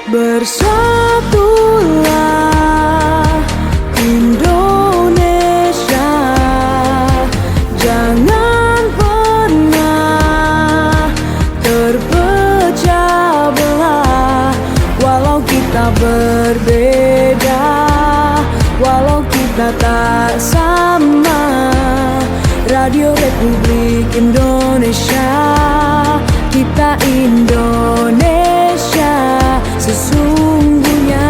Bersatulah Indonesia, jangan pernah terpecah belah. Walau kita berbeda, walau kita tak sama, Radio Republik Indonesia, kita Indonesia sesungguhnya.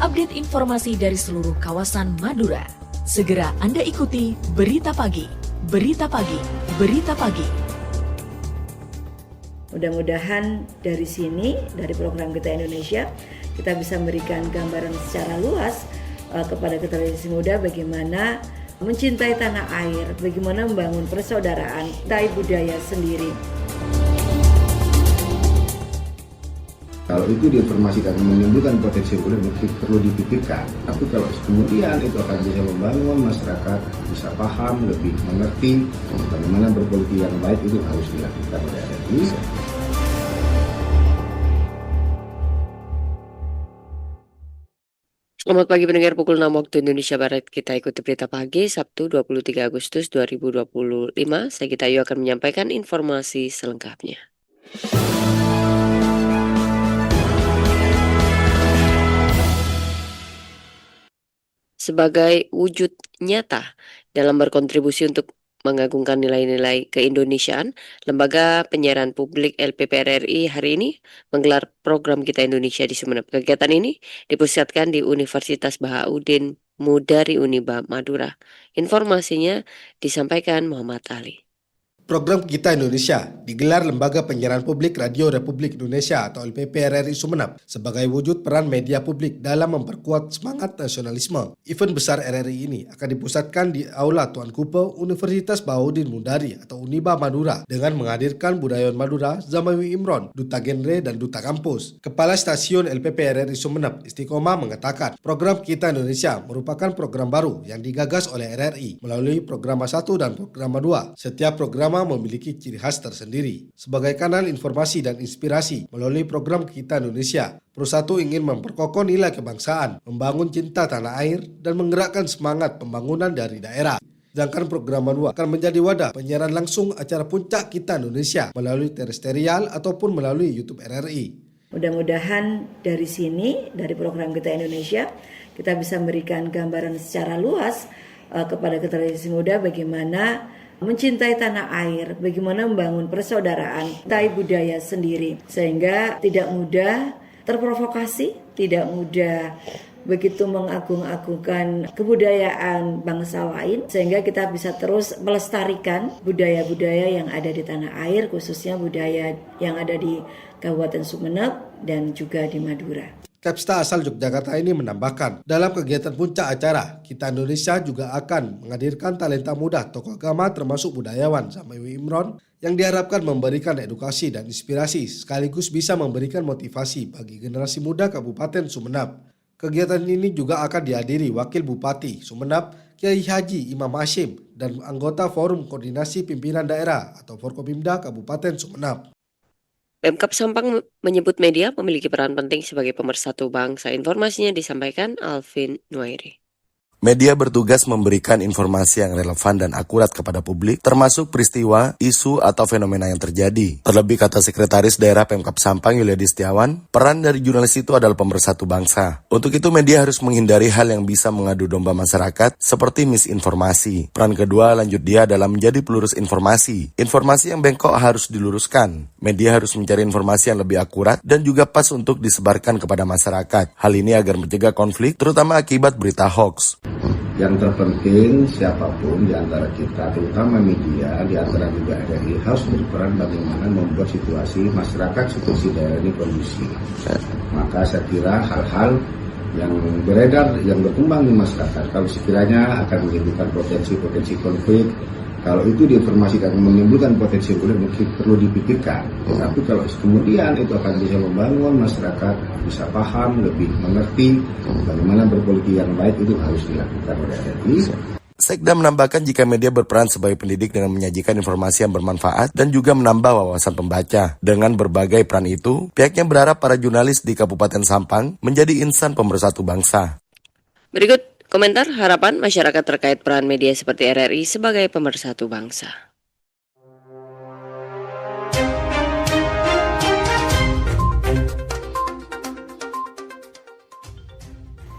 Update informasi dari seluruh kawasan Madura. Segera Anda ikuti Berita Pagi, Berita Pagi, Berita Pagi. Mudah-mudahan dari sini, dari program Kita Indonesia, kita bisa memberikan gambaran secara luas kepada generasi muda bagaimana mencintai tanah air, bagaimana membangun persaudaraan, cintai budaya sendiri. Kalau itu diinformasikan menimbulkan potensi konflik perlu dipikirkan. Tapi kalau kemudian itu akan bisa membangun masyarakat bisa paham, lebih mengerti bagaimana berpolitik yang baik, itu harus dilakukan oleh RRI. Selamat pagi pendengar, pukul 6 waktu Indonesia Barat. Kita ikuti berita pagi Sabtu 23 Agustus 2025. Saya Gita Ayu akan menyampaikan informasi selengkapnya. Sebagai wujud nyata dalam berkontribusi untuk mengagungkan nilai-nilai keindonesiaan, Lembaga Penyiaran Publik LPPR RI hari ini menggelar program Kita Indonesia di Sumeneb. Kegiatan ini dipusatkan di Universitas Bahauddin Mudari Uniba Madura. Informasinya disampaikan Muhammad Ali. Program Kita Indonesia digelar Lembaga Penyiaran Publik Radio Republik Indonesia atau LPPR RI Sumeneb sebagai wujud peran media publik dalam memperkuat semangat nasionalisme. Event besar RRI ini akan dipusatkan di Aula Tuan Kupe Universitas Bahauddin Mudari atau Uniba Madura dengan menghadirkan budayawan Madura Zamawi Imron, Duta Genre dan Duta Kampus. Kepala Stasiun LPPR RI Sumeneb Istiqomah mengatakan program Kita Indonesia merupakan program baru yang digagas oleh RRI melalui program 1 dan program 2. Setiap program memiliki ciri khas tersendiri. Sebagai kanal informasi dan inspirasi melalui program Kita Indonesia, Pro1 ingin memperkokoh nilai kebangsaan, membangun cinta tanah air, dan menggerakkan semangat pembangunan dari daerah. Sedangkan program 2 akan menjadi wadah penyiaran langsung acara puncak Kita Indonesia melalui terestrial ataupun melalui YouTube RRI. Mudah-mudahan dari sini, dari program Kita Indonesia, kita bisa memberikan gambaran secara luas kepada generasi muda bagaimana mencintai tanah air, bagaimana membangun persaudaraan, cintai budaya sendiri, sehingga tidak mudah terprovokasi, tidak mudah begitu mengagung-agungkan kebudayaan bangsa lain, sehingga kita bisa terus melestarikan budaya-budaya yang ada di tanah air, khususnya budaya yang ada di Kabupaten Sumeneb dan juga di Madura. Kapsta asal Yogyakarta ini menambahkan, dalam kegiatan puncak acara, Kita Indonesia juga akan menghadirkan talenta muda tokoh agama termasuk budayawan Zamawi Imron yang diharapkan memberikan edukasi dan inspirasi sekaligus bisa memberikan motivasi bagi generasi muda Kabupaten Sumeneb. Kegiatan ini juga akan dihadiri Wakil Bupati Sumeneb, Kiai Haji Imam Hashim, dan anggota Forum Koordinasi Pimpinan Daerah atau Forkopimda Kabupaten Sumeneb. Pemkab Sampang menyebut media memiliki peran penting sebagai pemersatu bangsa. Informasinya disampaikan Alvin Nuairi. Media bertugas memberikan informasi yang relevan dan akurat kepada publik, termasuk peristiwa, isu, atau fenomena yang terjadi. Terlebih, kata Sekretaris Daerah Pemkab Sampang Yuliadi Setiawan, peran dari jurnalis itu adalah pemersatu bangsa. Untuk itu, media harus menghindari hal yang bisa mengadu domba masyarakat, seperti misinformasi. Peran kedua, lanjut dia, adalah menjadi pelurus informasi. Informasi yang bengkok harus diluruskan. Media harus mencari informasi yang lebih akurat dan juga pas untuk disebarkan kepada masyarakat. Hal ini agar mencegah konflik, terutama akibat berita hoax. Yang terpenting siapapun di antara kita, terutama media, di antara juga RRI, harus berperan bagaimana membuat situasi masyarakat, situasi daerah ini kondusif. Maka saya kira hal-hal yang beredar, yang berkembang di masyarakat, kalau sekiranya akan menimbulkan potensi konflik, Kalau itu diinformasikan menimbulkan potensi konflik perlu dipikirkan. Tapi kalau kemudian itu akan bisa membangun masyarakat bisa paham, lebih mengerti bagaimana berpolitik yang baik, itu harus dilakukan oleh RRI. Sekda menambahkan jika media berperan sebagai pendidik dengan menyajikan informasi yang bermanfaat dan juga menambah wawasan pembaca. Dengan berbagai peran itu, pihaknya berharap para jurnalis di Kabupaten Sampang menjadi insan pemersatu bangsa. Berikut komentar harapan masyarakat terkait peran media seperti RRI sebagai pemersatu bangsa.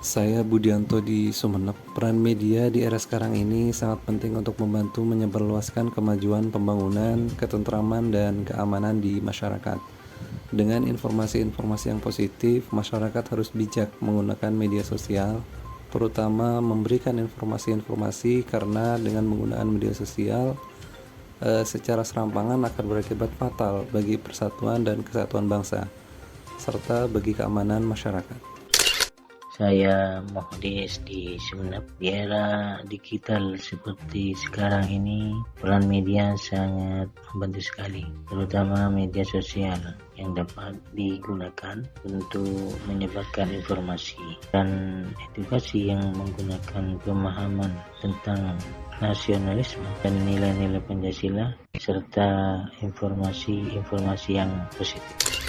Saya Budianto di Sumeneb. Peran media di era sekarang ini sangat penting untuk membantu menyebarluaskan kemajuan pembangunan, ketentraman, dan keamanan di masyarakat. Dengan informasi-informasi yang positif, masyarakat harus bijak menggunakan media sosial, terutama memberikan informasi-informasi karena dengan menggunakan media sosial secara serampangan akan berakibat fatal bagi persatuan dan kesatuan bangsa, serta bagi keamanan masyarakat. Saya Muhdis di Sumeneb. Di era digital seperti sekarang ini, peran media sangat membantu sekali, terutama media sosial yang dapat digunakan untuk menyebarkan informasi dan edukasi yang menggunakan pemahaman tentang nasionalisme dan nilai-nilai Pancasila serta informasi-informasi yang positif.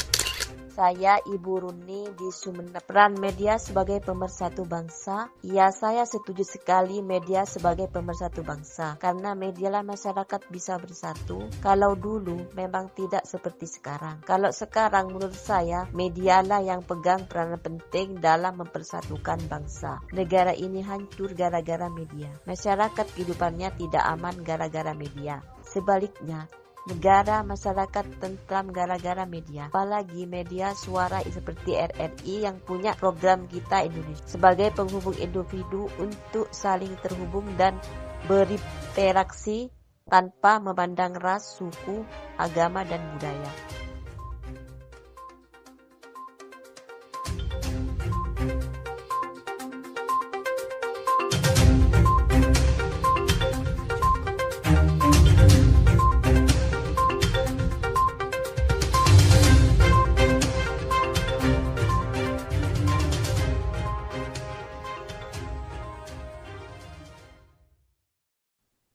Saya Ibu Runi di Sumeneb. Peran media sebagai pemersatu bangsa. Ya, saya setuju sekali media sebagai pemersatu bangsa. Karena medialah masyarakat bisa bersatu. Kalau dulu memang tidak seperti sekarang. Kalau sekarang menurut saya medialah yang pegang peranan penting dalam mempersatukan bangsa. Negara ini hancur gara-gara media. Masyarakat kehidupannya tidak aman gara-gara media. Sebaliknya, negara, masyarakat tentram gara-gara media. Apalagi media suara seperti RRI yang punya program Kita Indonesia sebagai penghubung individu untuk saling terhubung dan berinteraksi tanpa memandang ras, suku, agama, dan budaya.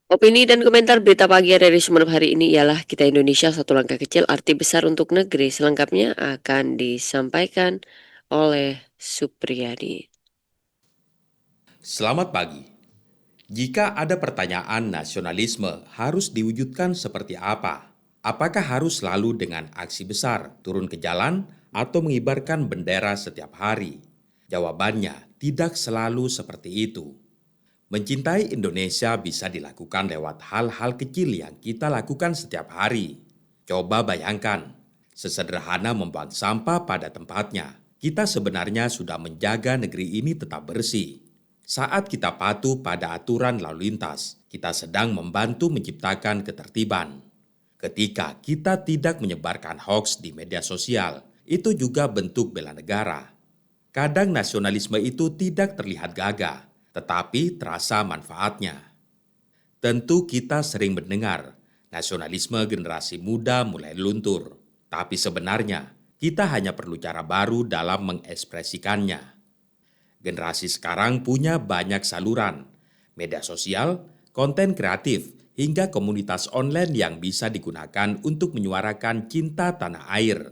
Opini dan komentar berita pagi RRI Sumeneb hari ini ialah Kita Indonesia satu langkah kecil arti besar untuk negeri. Selengkapnya akan disampaikan oleh Supriyadi. Selamat pagi. Jika ada pertanyaan nasionalisme harus diwujudkan seperti apa? Apakah harus selalu dengan aksi besar, turun ke jalan, atau mengibarkan bendera setiap hari? Jawabannya tidak selalu seperti itu. Mencintai Indonesia bisa dilakukan lewat hal-hal kecil yang kita lakukan setiap hari. Coba bayangkan, sesederhana membuang sampah pada tempatnya. Kita sebenarnya sudah menjaga negeri ini tetap bersih. Saat kita patuh pada aturan lalu lintas, kita sedang membantu menciptakan ketertiban. Ketika kita tidak menyebarkan hoaks di media sosial, itu juga bentuk bela negara. Kadang nasionalisme itu tidak terlihat gagah, tetapi terasa manfaatnya. Tentu kita sering mendengar nasionalisme generasi muda mulai luntur, tapi sebenarnya kita hanya perlu cara baru dalam mengekspresikannya. Generasi sekarang punya banyak saluran, media sosial, konten kreatif, hingga komunitas online yang bisa digunakan untuk menyuarakan cinta tanah air.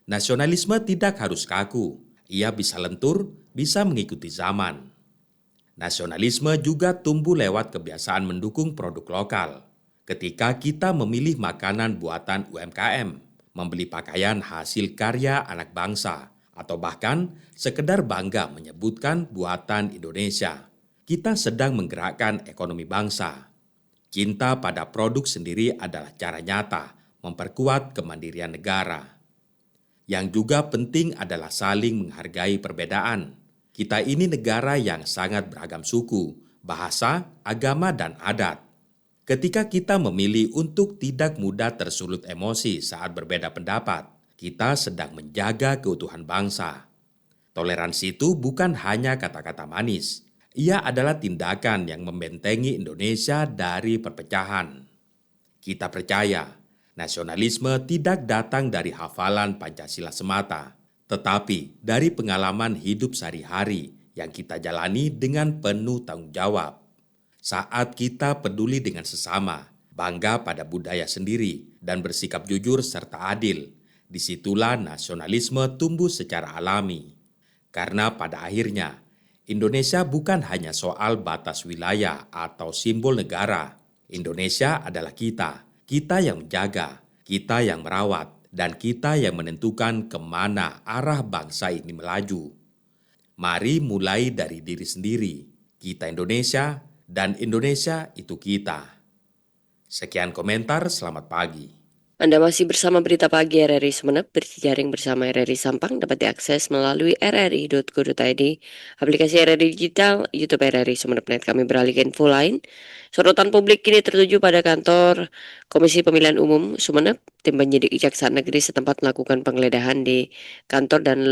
Nasionalisme tidak harus kaku, ia bisa lentur, bisa mengikuti zaman. Nasionalisme juga tumbuh lewat kebiasaan mendukung produk lokal. Ketika kita memilih makanan buatan UMKM, membeli pakaian hasil karya anak bangsa, atau bahkan sekedar bangga menyebutkan buatan Indonesia, kita sedang menggerakkan ekonomi bangsa. Cinta pada produk sendiri adalah cara nyata memperkuat kemandirian negara. Yang juga penting adalah saling menghargai perbedaan. Kita ini negara yang sangat beragam suku, bahasa, agama, dan adat. Ketika kita memilih untuk tidak mudah tersulut emosi saat berbeda pendapat, kita sedang menjaga keutuhan bangsa. Toleransi itu bukan hanya kata-kata manis. Ia adalah tindakan yang membentengi Indonesia dari perpecahan. Kita percaya, nasionalisme tidak datang dari hafalan Pancasila semata, tetapi dari pengalaman hidup sehari-hari yang kita jalani dengan penuh tanggung jawab. Saat kita peduli dengan sesama, bangga pada budaya sendiri, dan bersikap jujur serta adil, disitulah nasionalisme tumbuh secara alami. Karena pada akhirnya, Indonesia bukan hanya soal batas wilayah atau simbol negara. Indonesia adalah kita yang menjaga, kita yang merawat, dan kita yang menentukan kemana arah bangsa ini melaju. Mari mulai dari diri sendiri. Kita Indonesia, dan Indonesia itu kita. Sekian komentar, selamat pagi. Anda masih bersama Berita Pagi RRI Sumeneb, berjejaring bersama RRI Sampang dapat diakses melalui rri.co.id, aplikasi RRI Digital, YouTube RRI Sumeneb.net. Kami beralih ke info lain. Sorotan publik kini tertuju pada kantor Komisi Pemilihan Umum Sumeneb. Tim penyidik Kejaksaan Negeri setempat melakukan penggeledahan di kantor dan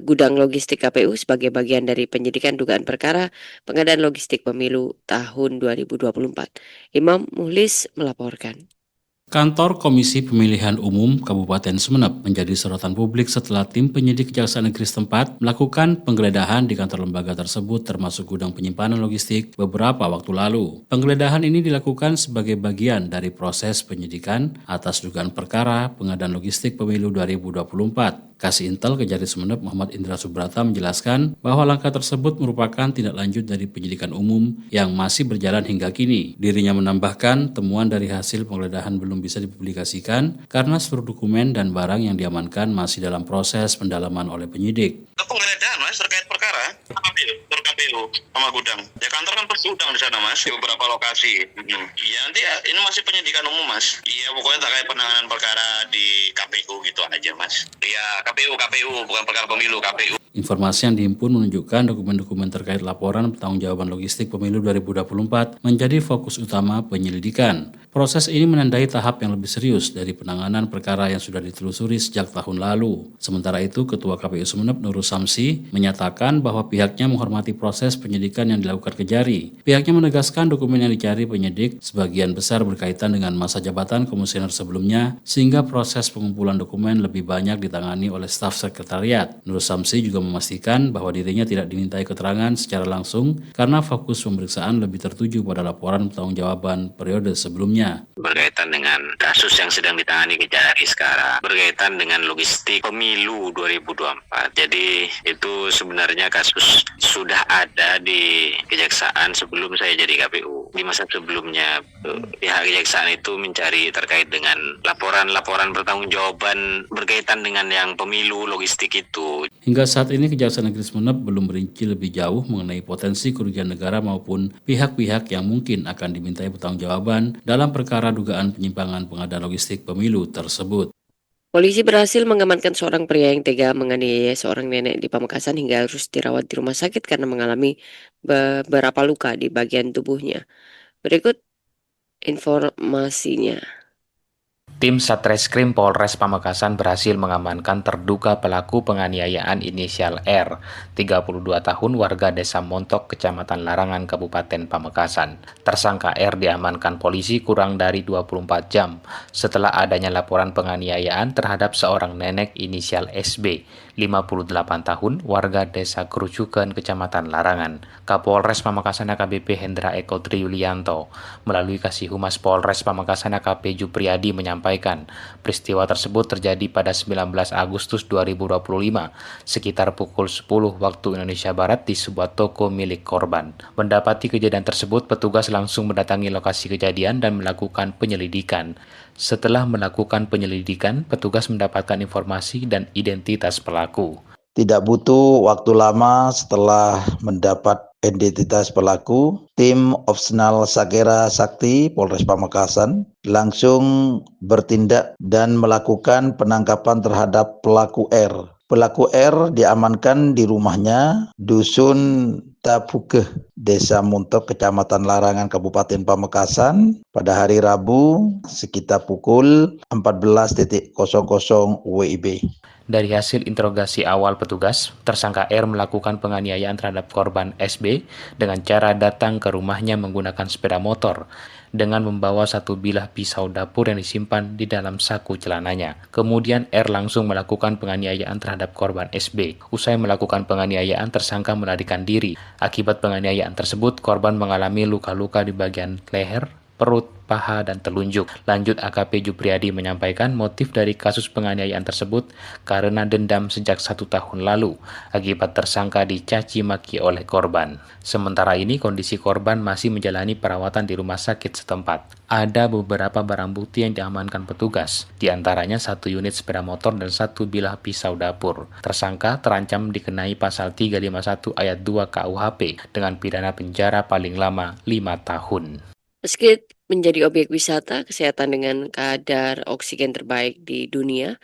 gudang logistik KPU sebagai bagian dari penyidikan dugaan perkara pengadaan logistik pemilu tahun 2024. Imam Muhlis melaporkan. Kantor Komisi Pemilihan Umum Kabupaten Sumeneb menjadi sorotan publik setelah tim penyidik Kejaksaan Negeri setempat melakukan penggeledahan di kantor lembaga tersebut termasuk gudang penyimpanan logistik beberapa waktu lalu. Penggeledahan ini dilakukan sebagai bagian dari proses penyidikan atas dugaan perkara pengadaan logistik pemilu 2024. Kasih Intel Kejari Sumeneb Muhammad Indra Subrata menjelaskan bahwa langkah tersebut merupakan tindak lanjut dari penyidikan umum yang masih berjalan hingga kini. Dirinya menambahkan temuan dari hasil penggeledahan belum bisa dipublikasikan karena seluruh dokumen dan barang yang diamankan masih dalam proses pendalaman oleh penyidik. Penggeledahan Mas terkait perkara KPU sama gudang. Ya kantor kan pasti gudang di sana Mas, di beberapa lokasi. Iya nanti ya, ini masih penyidikan umum Mas. Iya pokoknya terkait penanganan perkara di KPU gitu aja Mas. Iya KPU bukan perkara pemilu KPU. Informasi yang dihimpun menunjukkan dokumen-dokumen terkait laporan pertanggungjawaban logistik pemilu 2024 menjadi fokus utama penyelidikan. Proses ini menandai tahap yang lebih serius dari penanganan perkara yang sudah ditelusuri sejak tahun lalu. Sementara itu, Ketua KPU Sumeneb Nurul Samsi menyatakan bahwa pihaknya menghormati proses penyidikan yang dilakukan Kejari. Pihaknya menegaskan dokumen yang dicari penyidik sebagian besar berkaitan dengan masa jabatan komisioner sebelumnya, sehingga proses pengumpulan dokumen lebih banyak ditangani oleh staf sekretariat. Nurul Samsi juga memastikan bahwa dirinya tidak dimintai keterangan secara langsung karena fokus pemeriksaan lebih tertuju pada laporan pertanggungjawaban periode sebelumnya. Berkaitan dengan kasus yang sedang ditangani Kejari sekarang, berkaitan dengan logistik pemilu 2024. Jadi itu sebenarnya kasus sudah ada di Kejaksaan sebelum saya jadi KPU. Di masa sebelumnya pihak Kejaksaan itu mencari terkait dengan laporan pertanggungjawaban berkaitan dengan yang pemilu logistik itu. Hingga saat ini Kejaksaan Negeri Sumeneb belum merinci lebih jauh mengenai potensi kerugian negara maupun pihak-pihak yang mungkin akan dimintai pertanggungjawaban dalam perkara dugaan penyimpangan pengadaan logistik pemilu tersebut. Polisi berhasil mengamankan seorang pria yang tega menganiaya seorang nenek di Pamekasan hingga harus dirawat di rumah sakit karena mengalami beberapa luka di bagian tubuhnya. Berikut informasinya. Tim Satreskrim Polres Pamekasan berhasil mengamankan terduga pelaku penganiayaan inisial R, 32 tahun warga Desa Montok, Kecamatan Larangan, Kabupaten Pamekasan. Tersangka R diamankan polisi kurang dari 24 jam setelah adanya laporan penganiayaan terhadap seorang nenek inisial SB, 58 tahun warga Desa Kerucukan, Kecamatan Larangan. Kapolres Pamekasan AKBP Hendra Eko Triyulianto melalui Kasih Humas Polres Pamekasan AKP Jupriyadi menyampaikan peristiwa tersebut terjadi pada 19 Agustus 2025 sekitar pukul 10 waktu Indonesia Barat di sebuah toko milik korban. Mendapati kejadian tersebut, petugas langsung mendatangi lokasi kejadian dan melakukan penyelidikan. Setelah melakukan penyelidikan, petugas mendapatkan informasi dan identitas pelaku. Tidak butuh waktu lama setelah mendapat identitas pelaku, tim Opsenal Sakera Sakti Polres Pamekasan langsung bertindak dan melakukan penangkapan terhadap pelaku R. Pelaku R diamankan di rumahnya Dusun Tapukeh, Desa Muntok, Kecamatan Larangan, Kabupaten Pamekasan pada hari Rabu sekitar pukul 14.00 WIB. Dari hasil interogasi awal petugas, tersangka R melakukan penganiayaan terhadap korban SB dengan cara datang ke rumahnya menggunakan sepeda motor dengan membawa satu bilah pisau dapur yang disimpan di dalam saku celananya. Kemudian R langsung melakukan penganiayaan terhadap korban SB. Usai melakukan penganiayaan, tersangka melarikan diri. Akibat penganiayaan tersebut, korban mengalami luka-luka di bagian leher, perut, paha, dan telunjuk. Lanjut, AKP Jupriyadi menyampaikan motif dari kasus penganiayaan tersebut karena dendam sejak 1 tahun lalu akibat tersangka dicaci maki oleh korban. Sementara ini, kondisi korban masih menjalani perawatan di rumah sakit setempat. Ada beberapa barang bukti yang diamankan petugas, di antaranya 1 unit sepeda motor dan 1 bilah pisau dapur. Tersangka terancam dikenai pasal 351 ayat 2 KUHP dengan pidana penjara paling lama 5 tahun. Meski menjadi objek wisata, kesehatan dengan kadar oksigen terbaik di dunia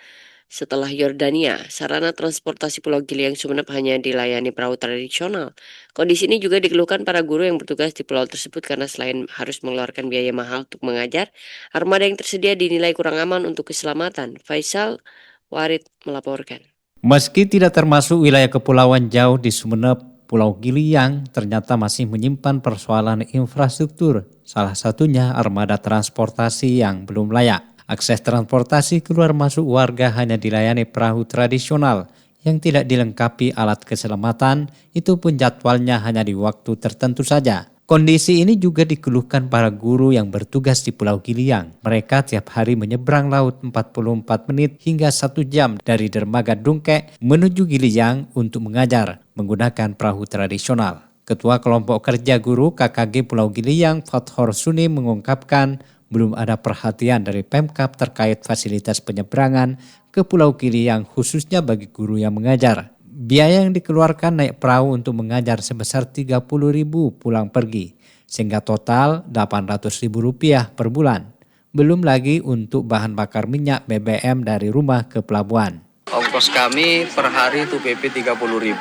setelah Yordania, sarana transportasi Pulau Gili yang Sumeneb hanya dilayani perahu tradisional. Kondisi ini juga dikeluhkan para guru yang bertugas di pulau tersebut karena selain harus mengeluarkan biaya mahal untuk mengajar, armada yang tersedia dinilai kurang aman untuk keselamatan. Faisal Warid melaporkan. Meski tidak termasuk wilayah kepulauan jauh di Sumeneb, Pulau Gili yang ternyata masih menyimpan persoalan infrastruktur, salah satunya armada transportasi yang belum layak. Akses transportasi keluar masuk warga hanya dilayani perahu tradisional yang tidak dilengkapi alat keselamatan, itu pun jadwalnya hanya di waktu tertentu saja. Kondisi ini juga dikeluhkan para guru yang bertugas di Pulau Giliang. Mereka tiap hari menyeberang laut 44 menit hingga 1 jam dari dermaga Dungkek menuju Giliang untuk mengajar menggunakan perahu tradisional. Ketua Kelompok Kerja Guru KKG Pulau Giliang, Fathor Suni, mengungkapkan belum ada perhatian dari Pemkab terkait fasilitas penyeberangan ke Pulau Giliang khususnya bagi guru yang mengajar. Biaya yang dikeluarkan naik perahu untuk mengajar sebesar Rp30.000 pulang pergi, sehingga total Rp800.000 per bulan. Belum lagi untuk bahan bakar minyak BBM dari rumah ke pelabuhan. Ongkos kami per hari itu PP 30.000.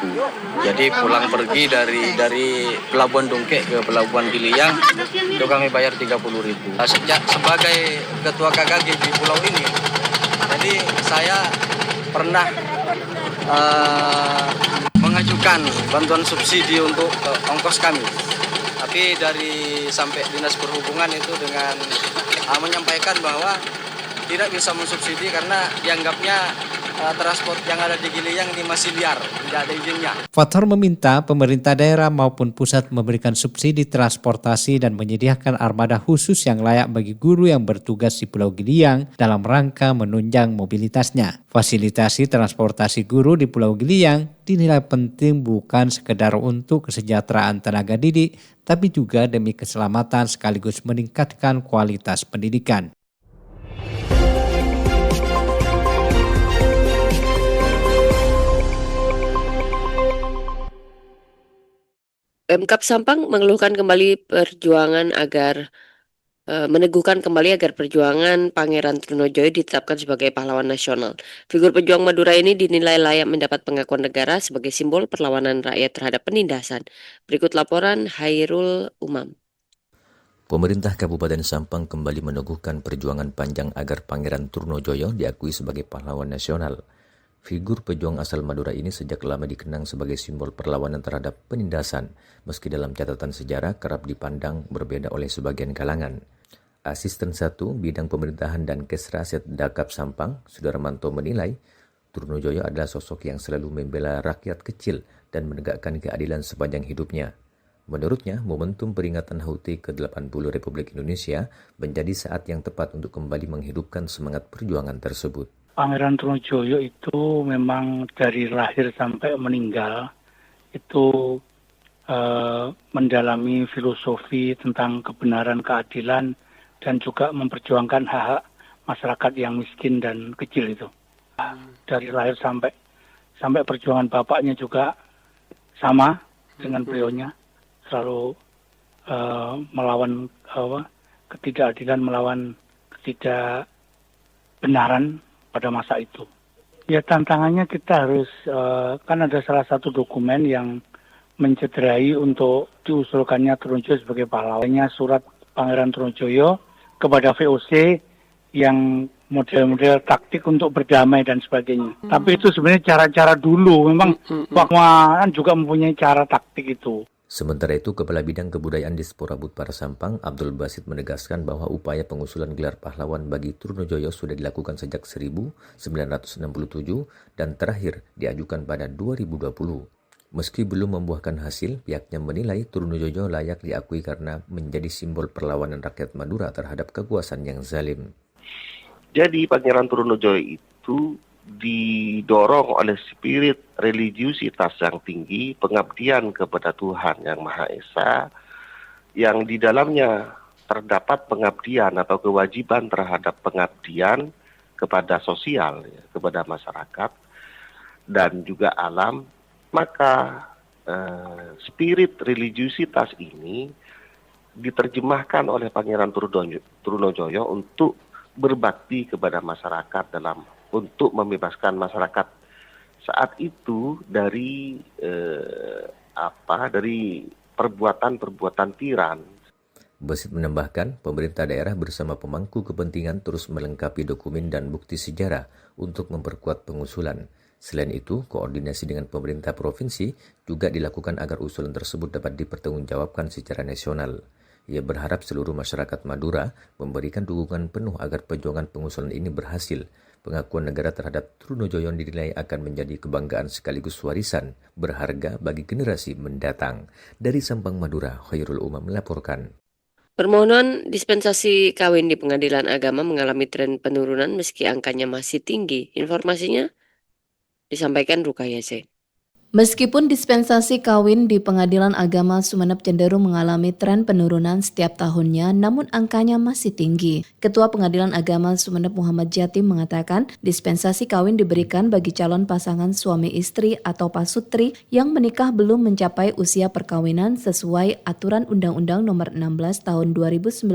Jadi pulang pergi dari Pelabuhan Dungkek ke Pelabuhan Giliang itu kami bayar 30.000. Sejak sebagai ketua KKG di pulau ini, jadi saya pernah mengajukan bantuan subsidi untuk ongkos kami. Tapi sampai Dinas Perhubungan itu dengan menyampaikan bahwa tidak bisa mensubsidi karena dianggapnya transport yang ada di Giliang ini masih liar, tidak ada izinnya. Fathor meminta pemerintah daerah maupun pusat memberikan subsidi transportasi dan menyediakan armada khusus yang layak bagi guru yang bertugas di Pulau Giliang dalam rangka menunjang mobilitasnya. Fasilitasi transportasi guru di Pulau Giliang dinilai penting bukan sekedar untuk kesejahteraan tenaga didik, tapi juga demi keselamatan sekaligus meningkatkan kualitas pendidikan. Pemkab Sampang mengeluhkan kembali meneguhkan kembali agar perjuangan Pangeran Trunojoyo ditetapkan sebagai pahlawan nasional. Figur pejuang Madura ini dinilai layak mendapat pengakuan negara sebagai simbol perlawanan rakyat terhadap penindasan. Berikut laporan Hairul Umam. Pemerintah Kabupaten Sampang kembali meneguhkan perjuangan panjang agar Pangeran Trunojoyo diakui sebagai pahlawan nasional. Figur pejuang asal Madura ini sejak lama dikenang sebagai simbol perlawanan terhadap penindasan, meski dalam catatan sejarah kerap dipandang berbeda oleh sebagian kalangan. Asisten 1 Bidang Pemerintahan dan Kesra Setdakap Sampang, Sudarmanto menilai, Trunojoyo adalah sosok yang selalu membela rakyat kecil dan menegakkan keadilan sepanjang hidupnya. Menurutnya, momentum peringatan HUT ke-80 Republik Indonesia menjadi saat yang tepat untuk kembali menghidupkan semangat perjuangan tersebut. Pangeran Trunojoyo itu memang dari lahir sampai meninggal itu mendalami filosofi tentang kebenaran, keadilan, dan juga memperjuangkan hak-hak masyarakat yang miskin dan kecil itu. Dari lahir sampai perjuangan bapaknya juga sama dengan beliaunya, selalu melawan ketidakadilan, melawan ketidakbenaran pada masa itu. Ya, tantangannya kita harus, kan ada salah satu dokumen yang mencederai untuk diusulkannya Trunojoyo sebagai pahlawannya surat Pangeran Trunojoyo kepada VOC yang model-model taktik untuk berdamai dan sebagainya. Tapi itu sebenarnya cara-cara dulu, memang Papua kan juga mempunyai cara taktik itu. Sementara itu, Kepala Bidang Kebudayaan Dispora Budpar Sampang, Abdul Basit menegaskan bahwa upaya pengusulan gelar pahlawan bagi Trunojoyo sudah dilakukan sejak 1967 dan terakhir diajukan pada 2020. Meski belum membuahkan hasil, pihaknya menilai Trunojoyo layak diakui karena menjadi simbol perlawanan rakyat Madura terhadap kekuasaan yang zalim. Jadi Pangeran Trunojoyo itu didorong oleh spirit religiusitas yang tinggi, pengabdian kepada Tuhan Yang Maha Esa, yang di dalamnya terdapat pengabdian atau kewajiban terhadap pengabdian kepada sosial, ya, kepada masyarakat dan juga alam. Maka spirit religiusitas ini diterjemahkan oleh Pangeran Trunojoyo untuk berbakti kepada masyarakat untuk membebaskan masyarakat saat itu dari perbuatan-perbuatan tiran. Basit menambahkan, pemerintah daerah bersama pemangku kepentingan terus melengkapi dokumen dan bukti sejarah untuk memperkuat pengusulan. Selain itu, koordinasi dengan pemerintah provinsi juga dilakukan agar usulan tersebut dapat dipertanggungjawabkan secara nasional. Ia berharap seluruh masyarakat Madura memberikan dukungan penuh agar perjuangan pengusulan ini berhasil. Pengakuan negara terhadap Trunojoyo dinilai akan menjadi kebanggaan sekaligus warisan berharga bagi generasi mendatang. Dari Sampang, Madura, Khairul Umam melaporkan. Permohonan dispensasi kawin di Pengadilan Agama mengalami tren penurunan meski angkanya masih tinggi. Informasinya disampaikan Rukaya Zain. Meskipun dispensasi kawin di Pengadilan Agama Sumeneb cenderung mengalami tren penurunan setiap tahunnya, namun angkanya masih tinggi. Ketua Pengadilan Agama Sumeneb Muhammad Jatim mengatakan dispensasi kawin diberikan bagi calon pasangan suami istri atau pasutri yang menikah belum mencapai usia perkawinan sesuai aturan Undang-Undang Nomor 16 Tahun 2019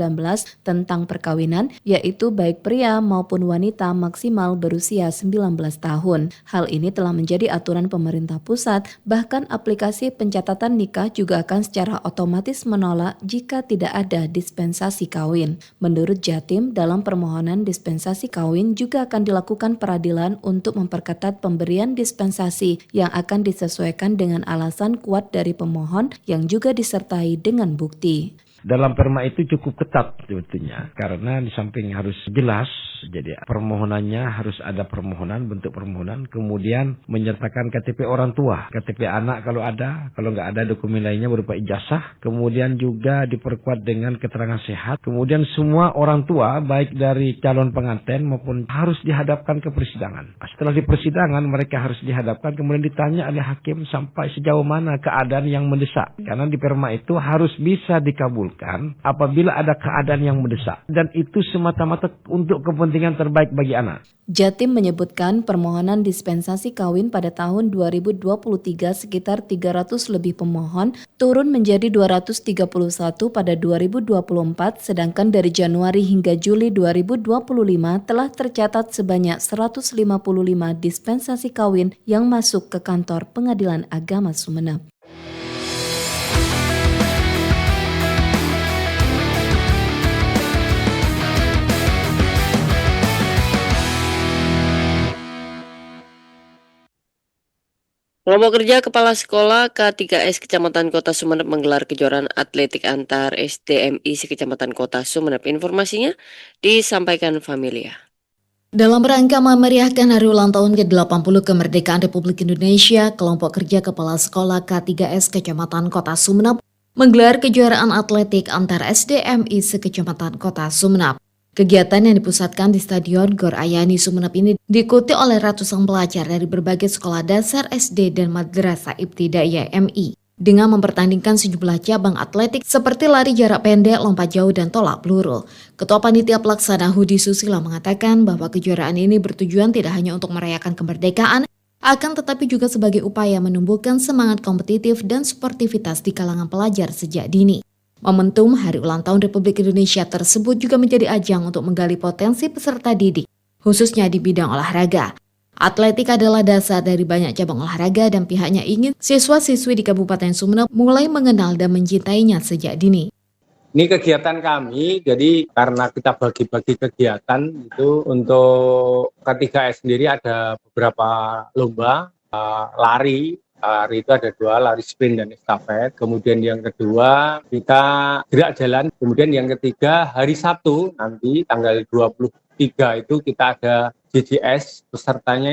tentang perkawinan, yaitu baik pria maupun wanita maksimal berusia 19 tahun. Hal ini telah menjadi aturan pemerintah pusat. Bahkan aplikasi pencatatan nikah juga akan secara otomatis menolak jika tidak ada dispensasi kawin. Menurut Jatim, dalam permohonan dispensasi kawin juga akan dilakukan peradilan untuk memperketat pemberian dispensasi yang akan disesuaikan dengan alasan kuat dari pemohon yang juga disertai dengan bukti. Dalam perma itu cukup ketat sebetulnya, karena di samping harus jelas, jadi permohonannya harus ada permohonan, bentuk permohonan, kemudian menyertakan KTP orang tua, KTP anak kalau ada, kalau nggak ada dokumen lainnya berupa ijazah, kemudian juga diperkuat dengan keterangan sehat, kemudian semua orang tua, baik dari calon pengantin maupun harus dihadapkan ke persidangan. Setelah di persidangan mereka harus dihadapkan, kemudian ditanya oleh hakim sampai sejauh mana keadaan yang mendesak, karena di perma itu harus bisa dikabulkan apabila ada keadaan yang mendesak, dan itu semata-mata untuk kepentingan terbaik bagi anak. Jatim menyebutkan permohonan dispensasi kawin pada tahun 2023 sekitar 300 lebih pemohon turun menjadi 231 pada 2024, sedangkan dari Januari hingga Juli 2025 telah tercatat sebanyak 155 dispensasi kawin yang masuk ke kantor Pengadilan Agama Sumeneb. Kelompok kerja Kepala Sekolah K3S Kecamatan Kota Sumeneb menggelar kejuaraan atletik antar SDMI Sekecamatan Kota Sumeneb. Informasinya disampaikan Familia. Dalam rangka memeriahkan hari ulang tahun ke-80 kemerdekaan Republik Indonesia, kelompok kerja Kepala Sekolah K3S Kecamatan Kota Sumeneb menggelar kejuaraan atletik antar SDMI Sekecamatan Kota Sumeneb. Kegiatan yang dipusatkan di Stadion Gor Ayani Sumeneb ini diikuti oleh ratusan pelajar dari berbagai sekolah dasar SD dan Madrasah Ibtidaiyah MI dengan mempertandingkan sejumlah cabang atletik seperti lari jarak pendek, lompat jauh, dan tolak peluru. Ketua Panitia Pelaksana Hudi Susila mengatakan bahwa kejuaraan ini bertujuan tidak hanya untuk merayakan kemerdekaan, akan tetapi juga sebagai upaya menumbuhkan semangat kompetitif dan sportivitas di kalangan pelajar sejak dini. Momentum Hari Ulang Tahun Republik Indonesia tersebut juga menjadi ajang untuk menggali potensi peserta didik, khususnya di bidang olahraga. Atletik adalah dasar dari banyak cabang olahraga dan pihaknya ingin siswa-siswi di Kabupaten Sumeneb mulai mengenal dan mencintainya sejak dini. Ini kegiatan kami, jadi karena kita bagi-bagi kegiatan itu untuk K3S sendiri ada beberapa lomba lari. Lari itu ada 2, lari sprint dan estafet. Kemudian yang kedua kita gerak jalan. Kemudian yang ketiga hari Sabtu nanti tanggal 23 itu kita ada JJS, pesertanya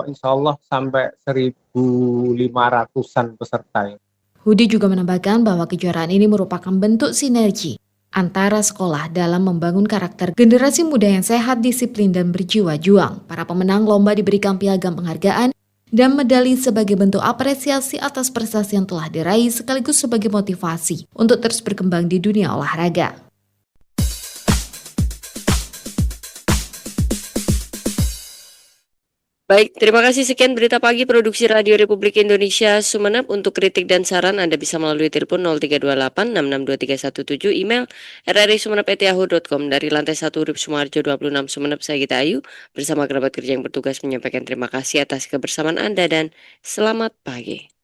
insya Allah sampai 1.500-an peserta. Hudi juga menambahkan bahwa kejuaraan ini merupakan bentuk sinergi antara sekolah dalam membangun karakter generasi muda yang sehat, disiplin, dan berjiwa juang. Para pemenang lomba diberikan piagam penghargaan dan medali sebagai bentuk apresiasi atas prestasi yang telah diraih sekaligus sebagai motivasi untuk terus berkembang di dunia olahraga. Baik, terima kasih. Sekian berita pagi produksi Radio Republik Indonesia Sumeneb. Untuk kritik dan saran Anda bisa melalui telepon 0328 662317, email rrisumeneb@yahoo.com. Dari lantai 1 Urip Sumarjo 26 Sumeneb, saya Gita Ayu bersama kerabat kerja yang bertugas menyampaikan terima kasih atas kebersamaan Anda dan selamat pagi.